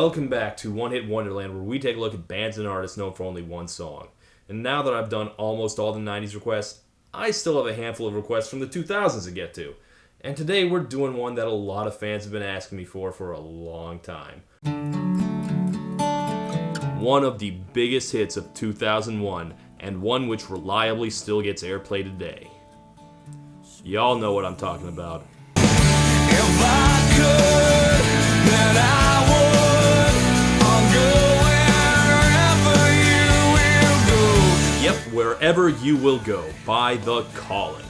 Welcome back to One Hit Wonderland, where we take a look at bands and artists known for only one song. And now that I've done almost all the 90s requests, I still have a handful of requests from the 2000s to get to. And today we're doing one that a lot of fans have been asking me for a long time. One of the biggest hits of 2001, and one which reliably still gets airplay today. Y'all know what I'm talking about. If I could, then I would. I'll go wherever you will go. Yep, Wherever You Will Go by The Calling.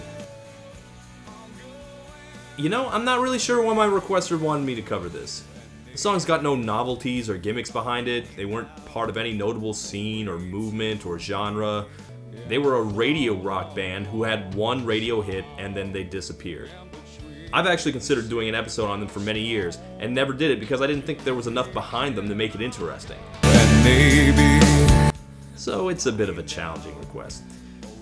You know, I'm not really sure why my requester wanted me to cover this. The song's got no novelties or gimmicks behind it. They weren't part of any notable scene or movement or genre. They were a radio rock band who had one radio hit and then they disappeared. I've actually considered doing an episode on them for many years and never did it because I didn't think there was enough behind them to make it interesting. And maybe. So it's a bit of a challenging request.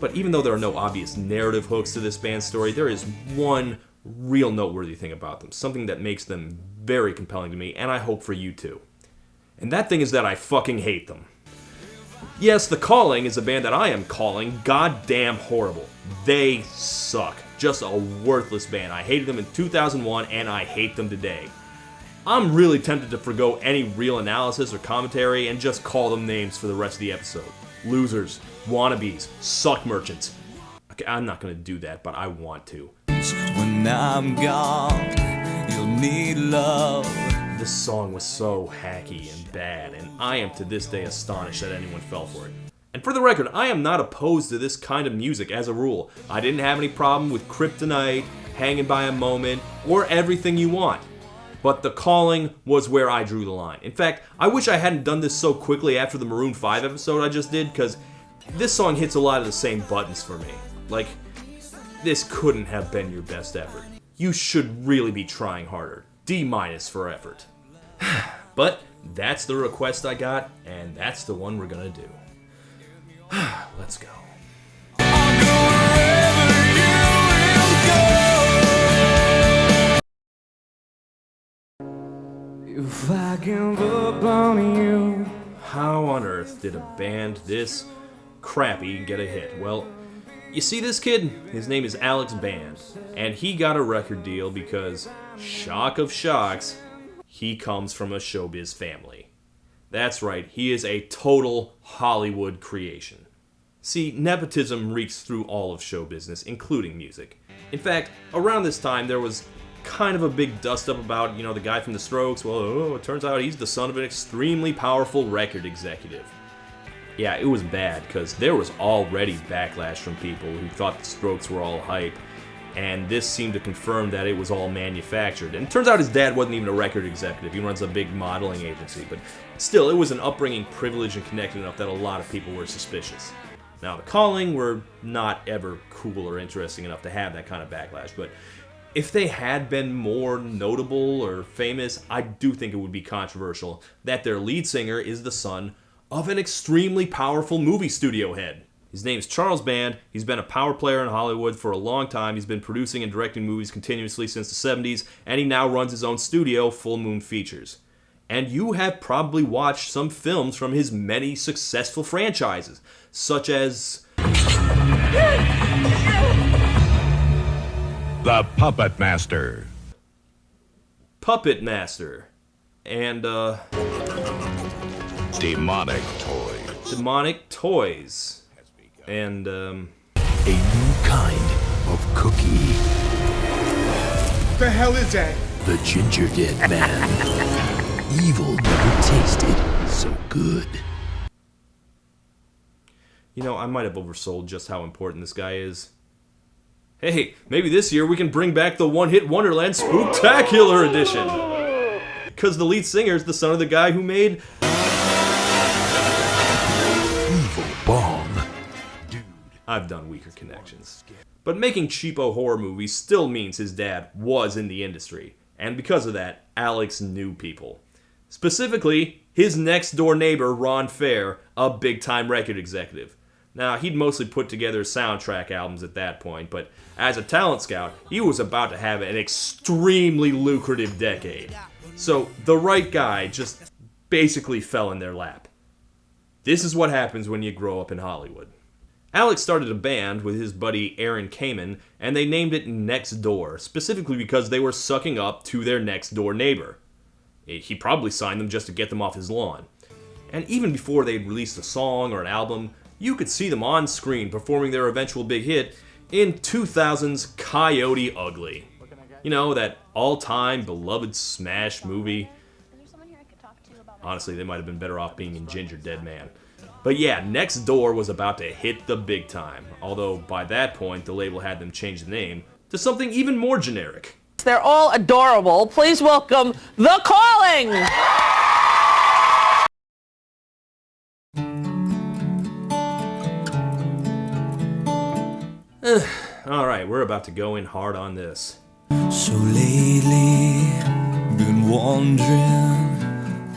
But even though there are no obvious narrative hooks to this band's story, there is one real noteworthy thing about them, something that makes them very compelling to me, and I hope for you too. And that thing is that I fucking hate them. Yes, The Calling is a band that I am calling goddamn horrible. They suck. Just a worthless band. I hated them in 2001, and I hate them today. I'm really tempted to forgo any real analysis or commentary and just call them names for the rest of the episode. Losers, wannabes, suck merchants. Okay, I'm not gonna do that, but I want to. When I'm gone, you'll need love. This song was so hacky and bad, and I am to this day astonished that anyone fell for it. And for the record, I am not opposed to this kind of music as a rule. I didn't have any problem with Kryptonite, Hanging by a Moment, or Everything You Want. But The Calling was where I drew the line. In fact, I wish I hadn't done this so quickly after the Maroon 5 episode I just did, because this song hits a lot of the same buttons for me. Like, this couldn't have been your best effort. You should really be trying harder. D- for effort. But that's the request I got, and that's the one we're gonna do. Let's go. I'll go wherever you will go. If I give up on you. How on earth did a band this crappy get a hit? Well, you see this kid? His name is Alex Band, and he got a record deal because, shock of shocks, he comes from a showbiz family. That's right, he is a total Hollywood creation. See, nepotism reeks through all of show business, including music. In fact, around this time there was kind of a big dust-up about, the guy from The Strokes. Well, it turns out he's the son of an extremely powerful record executive. Yeah, it was bad, because there was already backlash from people who thought The Strokes were all hype, and this seemed to confirm that it was all manufactured. And it turns out his dad wasn't even a record executive. He runs a big modeling agency, but still, it was an upbringing privileged and connected enough that a lot of people were suspicious. Now, The Calling were not ever cool or interesting enough to have that kind of backlash, but if they had been more notable or famous, I do think it would be controversial that their lead singer is the son of an extremely powerful movie studio head. His name's Charles Band. He's been a power player in Hollywood for a long time. He's been producing and directing movies continuously since the 70s, and he now runs his own studio, Full Moon Features. And you have probably watched some films from his many successful franchises, such as The Puppet Master. Puppet Master, and Demonic Toys. Demonic Toys, and A new kind of cookie. The hell is that? The Ginger Dead Man. Evil never tasted so good. I might have oversold just how important this guy is. Hey, maybe this year we can bring back the One Hit Wonderland Spooktacular Edition! Because the lead singer is the son of the guy who made Evil Bong. Dude, I've done weaker connections. But making cheapo horror movies still means his dad was in the industry. And because of that, Alex knew people. Specifically, his next-door neighbor, Ron Fair, a big-time record executive. Now, he'd mostly put together soundtrack albums at that point, but as a talent scout, he was about to have an extremely lucrative decade. So, the right guy just basically fell in their lap. This is what happens when you grow up in Hollywood. Alex started a band with his buddy Aaron Kamen, and they named it Next Door, specifically because they were sucking up to their next door neighbor. He probably signed them just to get them off his lawn. And even before they'd released a song or an album, you could see them on screen performing their eventual big hit in 2000's Coyote Ugly. You know, that all-time beloved smash movie. Honestly, they might have been better off being in Ginger Dead Man. But yeah, Next Door was about to hit the big time, although by that point the label had them change the name to something even more generic. They're all adorable. Please welcome The Calling! Alright, we're about to go in hard on this. So lately, been wondering.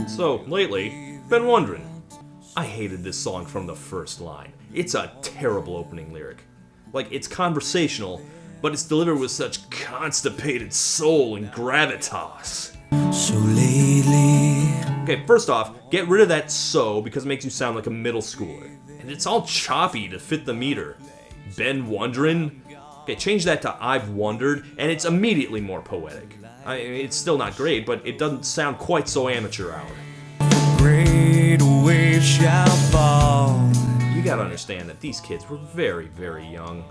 So, lately, been wondering. I hated this song from the first line. It's a terrible opening lyric. Like, it's conversational, but it's delivered with such constipated soul and gravitas. So lately, Okay, first off, get rid of that "so" because it makes you sound like a middle schooler. And it's all choppy to fit the meter. Been wondering? Okay, change that to "I've wondered," and it's immediately more poetic. I mean, it's still not great, but it doesn't sound quite so amateur hour. great waves shall fall. You gotta understand that these kids were very, very young.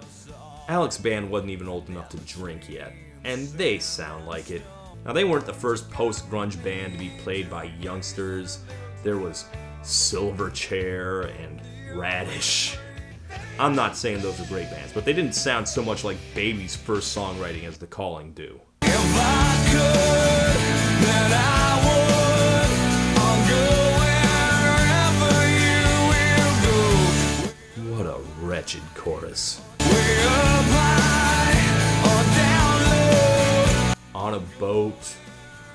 Alex's band wasn't even old enough to drink yet, and they sound like it. Now, they weren't the first post-grunge band to be played by youngsters. There was Silverchair and Radish. I'm not saying those are great bands, but they didn't sound so much like Baby's first songwriting as The Calling do. If I could, then I would. I'll go wherever you will go. What a wretched chorus. Way up high or down low. On a boat,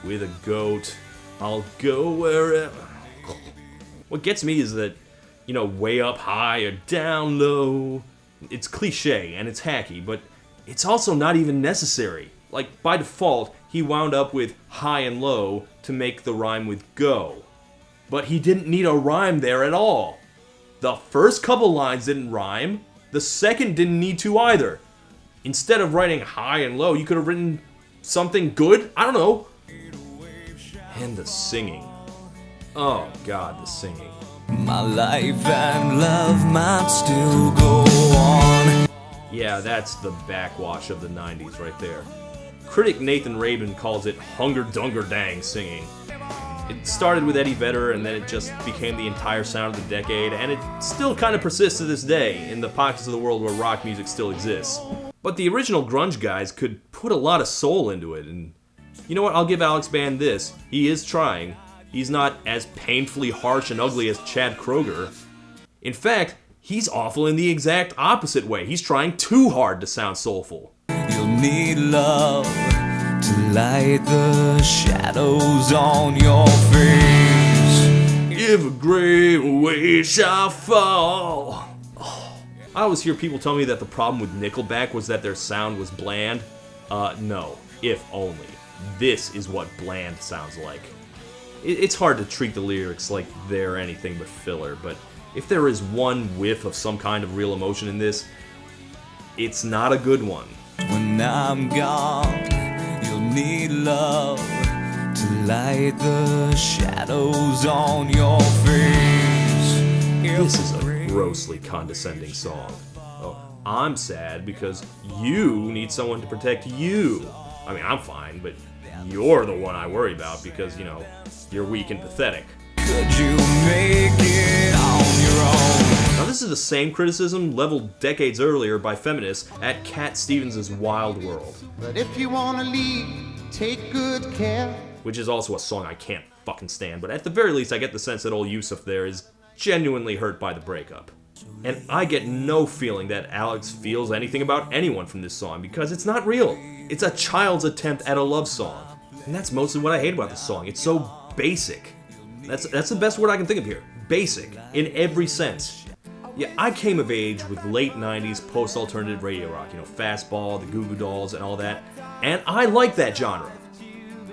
with a goat, I'll go wherever. What gets me is that, you know, way up high or down low. It's cliche and it's hacky, but it's also not even necessary. Like, by default, he wound up with high and low to make the rhyme with go. But he didn't need a rhyme there at all. The first couple lines didn't rhyme. The second didn't need to either. Instead of writing high and low, you could have written something good? I don't know. And the singing. Oh God, the singing. My life and love might still go on. Yeah, that's the backwash of the 90s right there. Critic Nathan Rabin calls it hunger dunger dang singing. It started with Eddie Vedder and then it just became the entire sound of the decade, and it still kind of persists to this day in the pockets of the world where rock music still exists. But the original grunge guys could put a lot of soul into it, and you know what, I'll give Alex Band this. He is trying. He's not as painfully harsh and ugly as Chad Kroeger. In fact, he's awful in the exact opposite way. He's trying too hard to sound soulful. You'll need love to light the shadows on your face. If a great wave shall fall. Oh. I always hear people tell me that the problem with Nickelback was that their sound was bland. No. If only. This is what bland sounds like. It's hard to treat the lyrics like they're anything but filler, but if there is one whiff of some kind of real emotion in this, it's not a good one. When I'm gone, you'll need love to light the shadows on your face. This is a grossly condescending song. Oh, I'm sad because you need someone to protect you. I mean, I'm fine, but you're the one I worry about because, you know, you're weak and pathetic. Could you make it on your own? Now, this is the same criticism leveled decades earlier by feminists at Cat Stevens' Wild World. But if you wanna leave, take good care. Which is also a song I can't fucking stand, but at the very least I get the sense that old Yusuf there is genuinely hurt by the breakup. And I get no feeling that Alex feels anything about anyone from this song because it's not real. It's a child's attempt at a love song. And that's mostly what I hate about this song. It's so basic. That's the best word I can think of here. Basic, in every sense. Yeah, I came of age with late 90s post-alternative radio rock, you know, Fastball, the Goo Goo Dolls, and all that, and I like that genre.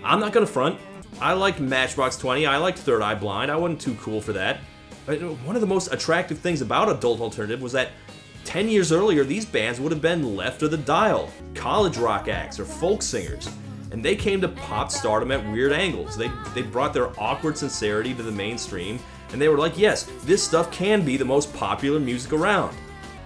I'm not gonna front. I liked Matchbox 20, I liked Third Eye Blind, I wasn't too cool for that. But one of the most attractive things about adult alternative was that 10 years earlier, these bands would have been left of the dial, college rock acts or folk singers. And they came to pop stardom at weird angles. They brought their awkward sincerity to the mainstream, and they were like, yes, this stuff can be the most popular music around.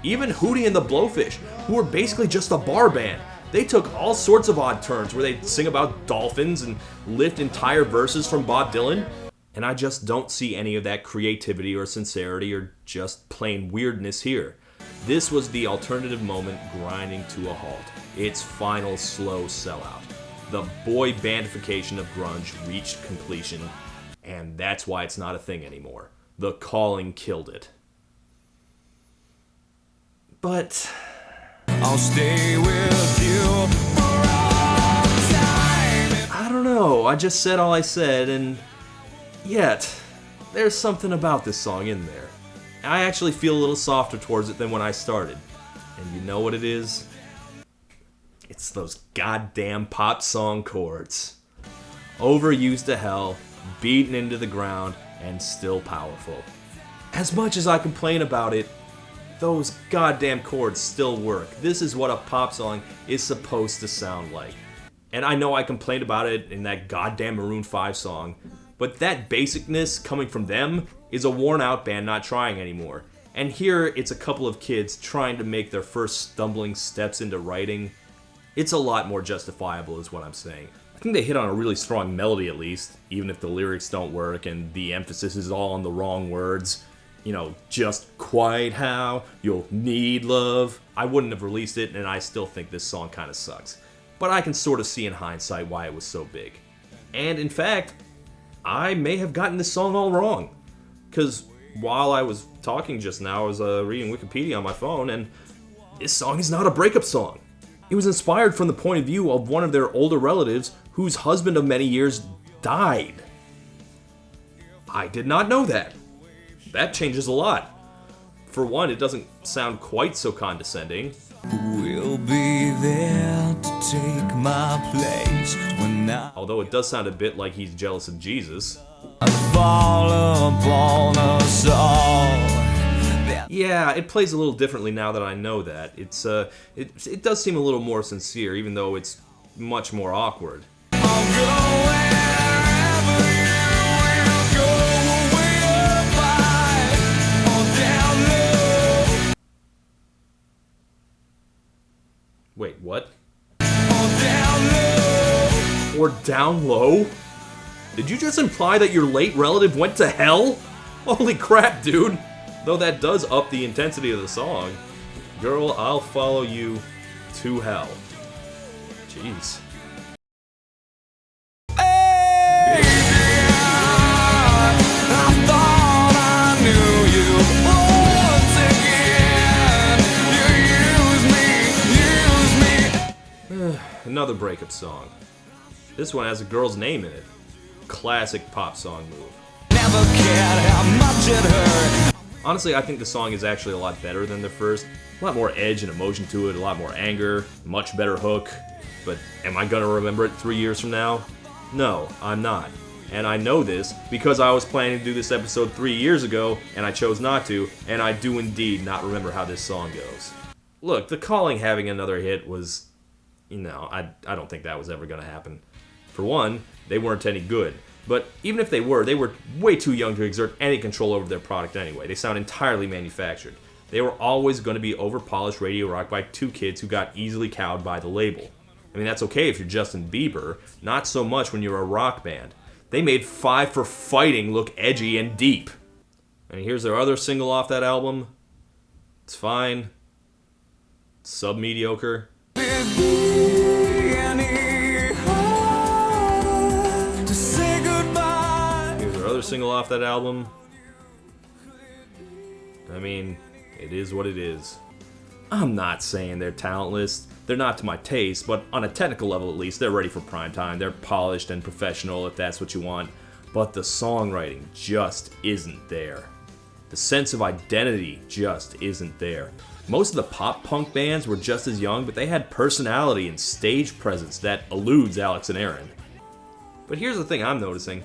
Even Hootie and the Blowfish, who were basically just a bar band, they took all sorts of odd turns where they'd sing about dolphins and lift entire verses from Bob Dylan. And I just don't see any of that creativity or sincerity or just plain weirdness here. This was the alternative moment grinding to a halt. Its final slow sellout. The boy bandification of grunge reached completion, and that's why it's not a thing anymore. The Calling killed it. But I'll stay with you for all time. I don't know, I just said all I said, and yet, there's something about this song in there. I actually feel a little softer towards it than when I started. And you know what it is? It's those goddamn pop song chords. Overused to hell, beaten into the ground, and still powerful. As much as I complain about it, those goddamn chords still work. This is what a pop song is supposed to sound like. And I know I complained about it in that goddamn Maroon 5 song, but that basicness coming from them is a worn-out band not trying anymore. And here it's a couple of kids trying to make their first stumbling steps into writing. It's a lot more justifiable is what I'm saying. I think they hit on a really strong melody at least, even if the lyrics don't work and the emphasis is all on the wrong words. You know, just quite how you'll need love. I wouldn't have released it, and I still think this song kind of sucks. But I can sort of see in hindsight why it was so big. And in fact, I may have gotten this song all wrong. Because while I was talking just now, I was reading Wikipedia on my phone, and this song is not a breakup song. It was inspired from the point of view of one of their older relatives whose husband of many years died. I did not know that. That changes a lot. For one, it doesn't sound quite so condescending. We'll be there to take my place when I Although it does sound a bit like he's jealous of Jesus. fall upon us all. Yeah, it plays a little differently now that I know that. It does seem a little more sincere, even though it's much more awkward. I'll go wherever you will go, way up high or down low. Wait, what? Or down low. Or down low? Did you just imply that your late relative went to hell? Holy crap, dude! Though that does up the intensity of the song. Girl, I'll follow you to hell. Jeez. Another breakup song. This one has a girl's name in it. Classic pop song move. Never cared how much it hurt. Honestly, I think the song is actually a lot better than the first. A lot more edge and emotion to it, a lot more anger, much better hook. But am I gonna remember it 3 years from now? No, I'm not. And I know this because I was planning to do this episode 3 years ago, and I chose not to, and I do indeed not remember how this song goes. Look, The Calling having another hit was, I don't think that was ever gonna happen. For one, they weren't any good. But even if they were way too young to exert any control over their product anyway. They sound entirely manufactured. They were always going to be over-polished radio rock by two kids who got easily cowed by the label. I mean, that's okay if you're Justin Bieber, not so much when you're a rock band. They made Five for Fighting look edgy and deep. And here's their other single off that album. It's fine. It's sub-mediocre. Other single off that album. I mean, it is what it is. I'm not saying they're talentless. They're not to my taste, but on a technical level at least, they're ready for prime time. They're polished and professional if that's what you want. But the songwriting just isn't there. The sense of identity just isn't there. Most of the pop-punk bands were just as young, but they had personality and stage presence that eludes Alex and Aaron. But here's the thing I'm noticing.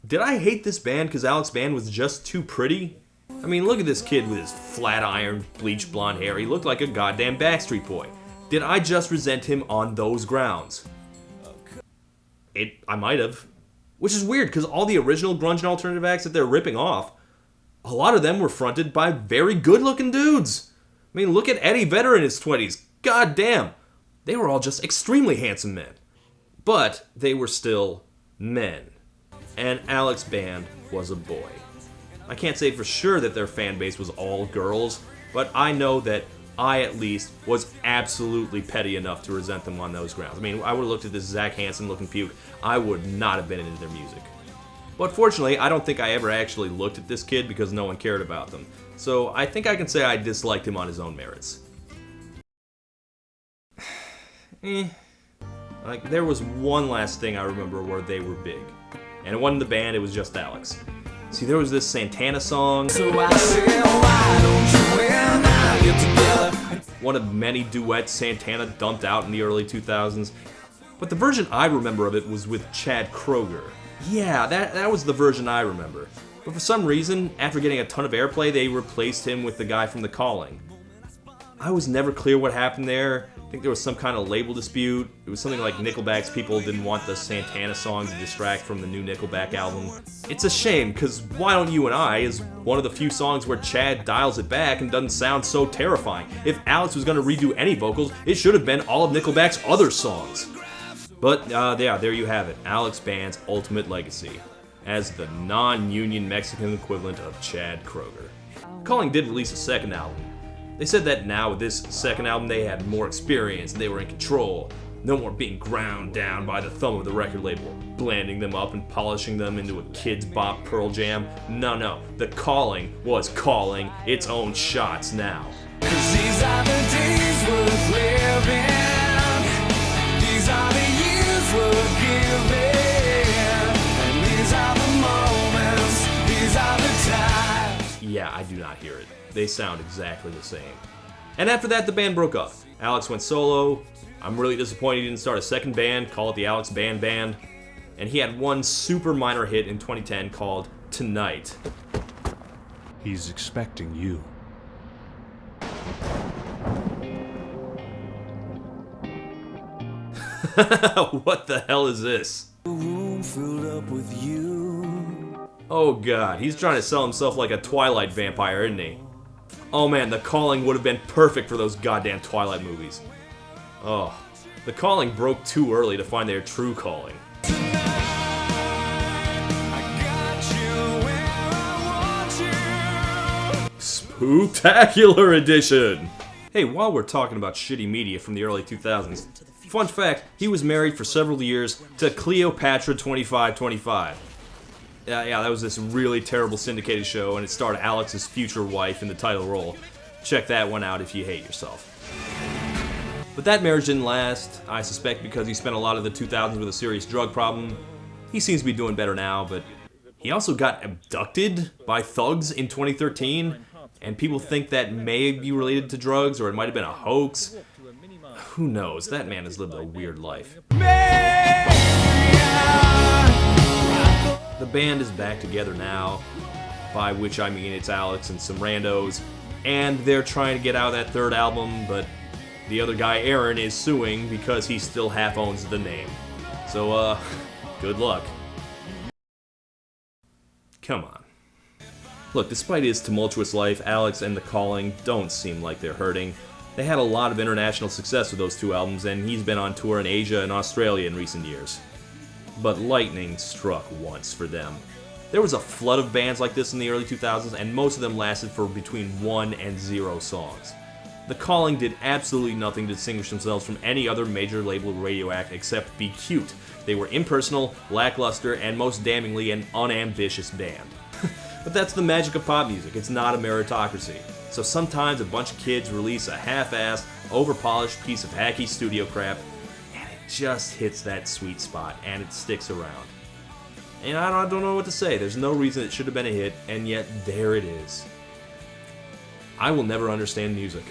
Did I hate this band because Alex Band was just too pretty? I mean, look at this kid with his flat iron, bleached blonde hair. He looked like a goddamn Backstreet Boy. Did I just resent him on those grounds? I might have. Which is weird, because all the original grunge and alternative acts that they're ripping off, a lot of them were fronted by very good-looking dudes. I mean, look at Eddie Vedder in his 20s. God damn. They were all just extremely handsome men. But they were still men. And Alex Band was a boy. I can't say for sure that their fan base was all girls, but I know that I, at least, was absolutely petty enough to resent them on those grounds. I mean, I would have looked at this Zach Hansen-looking puke. I would not have been into their music. But fortunately, I don't think I ever actually looked at this kid because no one cared about them. So I think I can say I disliked him on his own merits. Like, there was one last thing I remember where they were big. And it wasn't the band, it was just Alex. See, there was this Santana song. So I said, why don't you and I get together? One of many duets Santana dumped out in the early 2000s. But the version I remember of it was with Chad Kroeger. Yeah, that was the version I remember. But for some reason, after getting a ton of airplay, they replaced him with the guy from The Calling. I was never clear what happened there. I think there was some kind of label dispute. It was something like Nickelback's people didn't want the Santana song to distract from the new Nickelback album. It's a shame, because Why Don't You and I is one of the few songs where Chad dials it back and doesn't sound so terrifying. If Alex was going to redo any vocals, it should have been all of Nickelback's other songs. But, yeah, there you have it. Alex Band's ultimate legacy as the non-union Mexican equivalent of Chad Kroeger. Calling did release a second album. They said that now with this second album they had more experience and they were in control. No more being ground down by the thumb of the record label, blanding them up and polishing them into a kid's bop Pearl Jam. No, The Calling was calling its own shots now. 'Cause these are the days worth living. These are the years worth giving. And these are the moments. These are the times. Yeah, I do not hear it. They sound exactly the same. And after that, the band broke up. Alex went solo. I'm really disappointed he didn't start a second band, call it the Alex Band Band. And he had one super minor hit in 2010 called Tonight. He's expecting you. What the hell is this? Room filled up with you. Oh god, he's trying to sell himself like a Twilight vampire, isn't he? Oh man, The Calling would have been perfect for those goddamn Twilight movies. Oh, The Calling broke too early to find their true calling. Spooktacular edition! Hey, while we're talking about shitty media from the early 2000s, fun fact, he was married for several years to Cleopatra 2525. Yeah, that was this really terrible syndicated show, and it starred Alex's future wife in the title role. Check that one out if you hate yourself. But that marriage didn't last, I suspect because he spent a lot of the 2000s with a serious drug problem. He seems to be doing better now, but he also got abducted by thugs in 2013, and people think that may be related to drugs, or it might have been a hoax. Who knows? That man has lived a weird life. The band is back together now, by which I mean it's Alex and some randos, and they're trying to get out of that third album, but the other guy, Aaron, is suing because he still half owns the name. So, good luck. Come on. Look, despite his tumultuous life, Alex and The Calling don't seem like they're hurting. They had a lot of international success with those two albums, and he's been on tour in Asia and Australia in recent years. But lightning struck once for them. There was a flood of bands like this in the early 2000s, and most of them lasted for between 1 and 0 songs. The Calling did absolutely nothing to distinguish themselves from any other major label radio act except be cute. They were impersonal, lackluster, and most damningly an unambitious band. But that's the magic of pop music, it's not a meritocracy. So sometimes a bunch of kids release a half-assed, over-polished piece of hacky studio crap, just hits that sweet spot, and it sticks around. And I don't know what to say. There's no reason it should have been a hit, and yet there it is. I will never understand music.